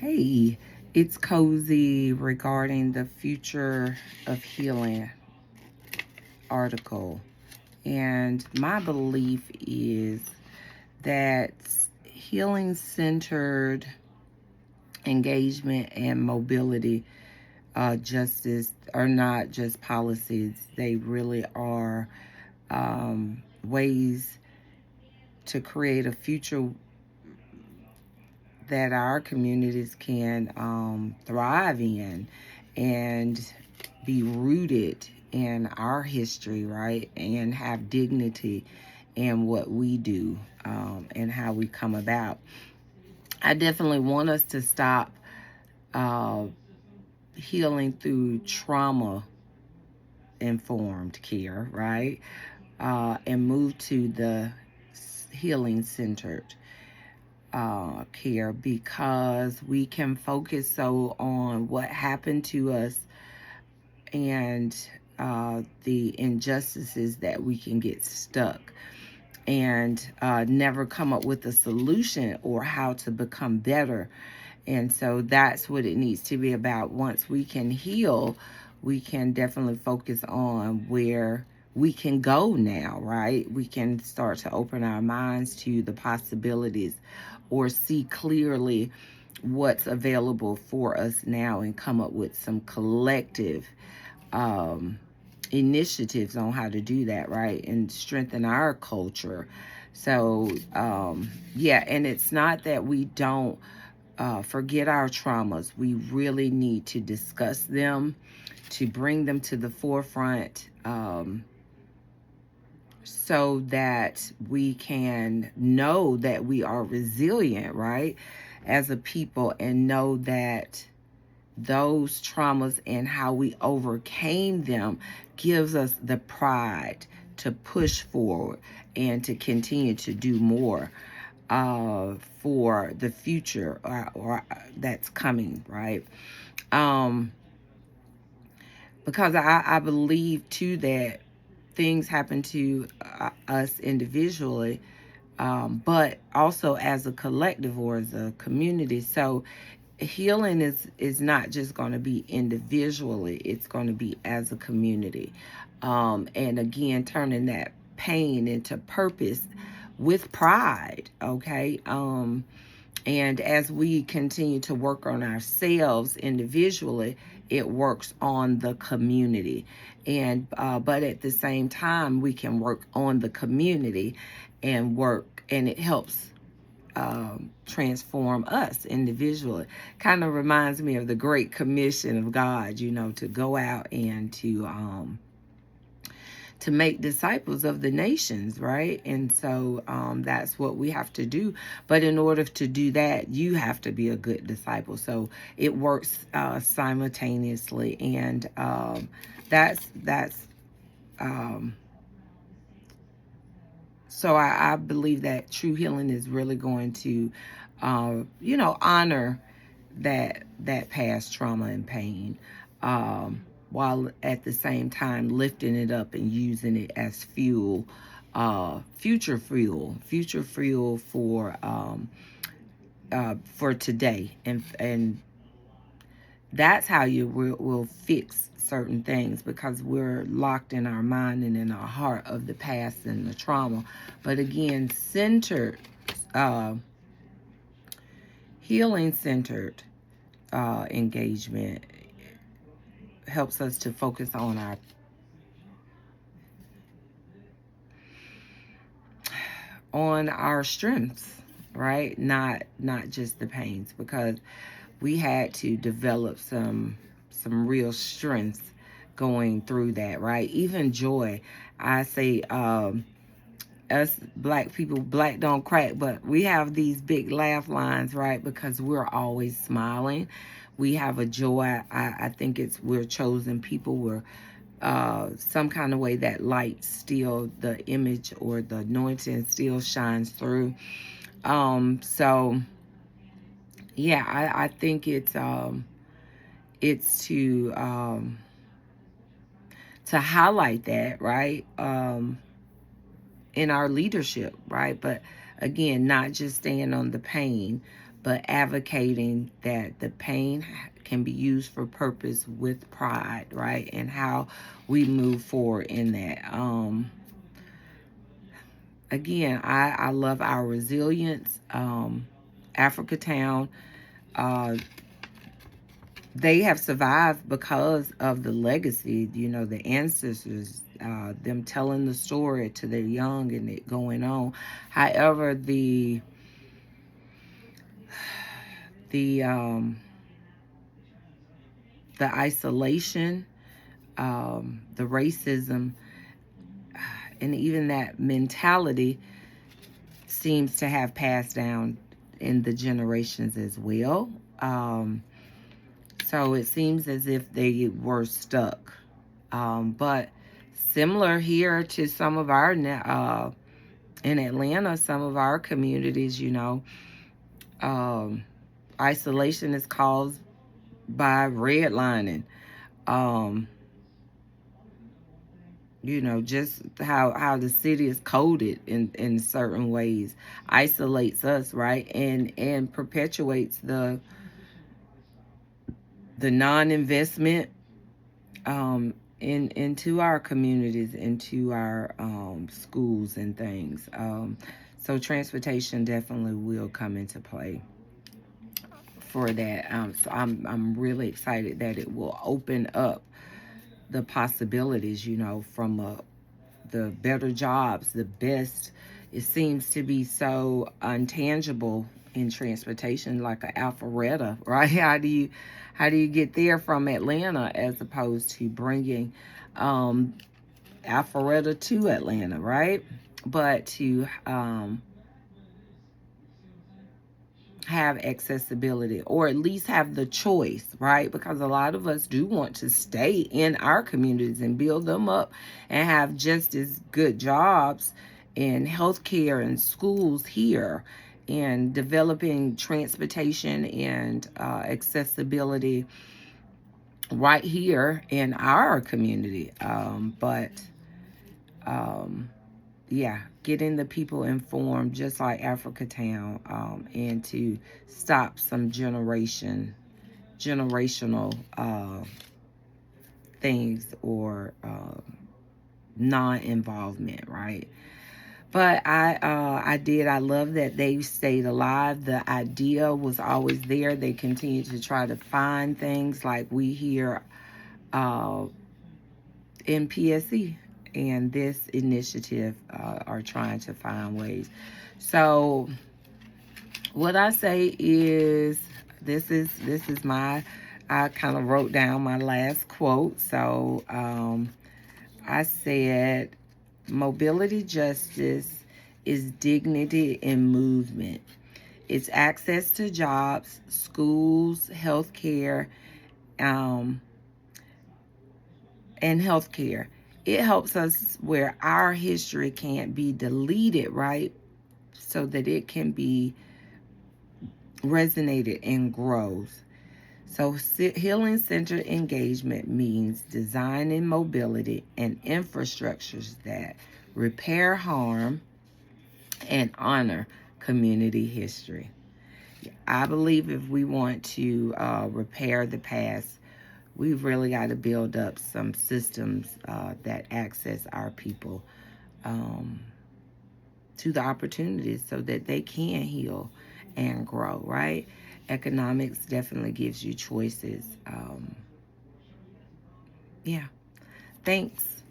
Hey, it's Cozy regarding the Future of Healing article. And my belief is that healing centered engagement and mobility justice are not just policies, they really are ways to create a future that our communities can thrive in and be rooted in our history, right? And have dignity in what we do and how we come about. I definitely want us to stop uh, healing through trauma informed care, right? And move to the healing centered care, because we can focus so on what happened to us and the injustices that we can get stuck and never come up with a solution or how to become better. And so that's what it needs to be about. Once we can heal, we can definitely focus on where we can go now, right? We can start to open our minds to the possibilities or see clearly what's available for us now and come up with some collective um, initiatives on how to do that, right? And strengthen our culture. So, yeah, and it's not that we don't forget our traumas. We really need to discuss them, to bring them to the forefront, so that we can know that we are resilient, right, as a people, and know that those traumas and how we overcame them gives us the pride to push forward and to continue to do more for the future or that's coming, right? Um, because I believe too that things happen to us individually, but also as a collective or as a community. So healing is not just going to be individually, it's going to be as a community. And again, turning that pain into purpose with pride, okay? And as we continue to work on ourselves individually, it works on the community. And but at the same time, we can work on the community and work, and it helps transform us individually. Kind of reminds me of the Great Commission of God, to go out and to make disciples of the nations, right? And so that's what we have to do. But in order to do that, you have to be a good disciple. So it works simultaneously, and that's um, so I believe that true healing is really going to, honor that past trauma and pain, while at the same time lifting it up and using it as fuel, future fuel for today, and that's how you will fix certain things, because we're locked in our mind and in our heart of the past and the trauma. But again, centered, uh, healing centered engagement helps us to focus on our strengths, right? Not just the pains, because we had to develop some real strengths going through that, right? Even joy. I say us black people, black don't crack, but we have these big laugh lines, right? Because we're always smiling. We have a joy. I think we're chosen people. We're some kind of way that light still, the image or the anointing still shines through. So yeah, I think it's to highlight that, right? In our leadership, right? But again, not just staying on the pain, but advocating that the pain can be used for purpose with pride, right? And how we move forward in that. Again, I love our resilience. Africatown, they have survived because of the legacy, the ancestors, them telling the story to their young and it going on. However, the isolation, the racism, and even that mentality seems to have passed down in the generations as well. So it seems as if they were stuck. But similar here to some of our, in Atlanta, some of our communities, isolation is caused by redlining. Just how the city is coded in certain ways isolates us, right? And perpetuates the non-investment into our communities, into our schools and things. So transportation definitely will come into play for that. So I'm really excited that it will open up the possibilities, from the better jobs, the best. It seems to be so untangible in transportation, like an Alpharetta, right? How do you get there from Atlanta as opposed to bringing Alpharetta to Atlanta, right? But to have accessibility, or at least have the choice, right? Because a lot of us do want to stay in our communities and build them up and have just as good jobs in healthcare and schools here, and developing transportation and accessibility right here in our community. But yeah, getting the people informed, just like Africatown, and to stop some generational things, or non-involvement, right? But I love that they stayed alive. The idea was always there. They continue to try to find things, like we hear in PSE and this initiative are trying to find ways. So what I say is, this is my, I kind of wrote down my last quote. So I said, mobility justice is dignity in movement. It's access to jobs, schools, healthcare, and healthcare. It helps us where our history can't be deleted, right? So that it can be resonated and grows. So healing-centered engagement means designing mobility and infrastructures that repair harm and honor community history. I believe if we want to repair the past, we've really got to build up some systems that access our people to the opportunities so that they can heal and grow, right? Economics definitely gives you choices. Yeah. Thanks.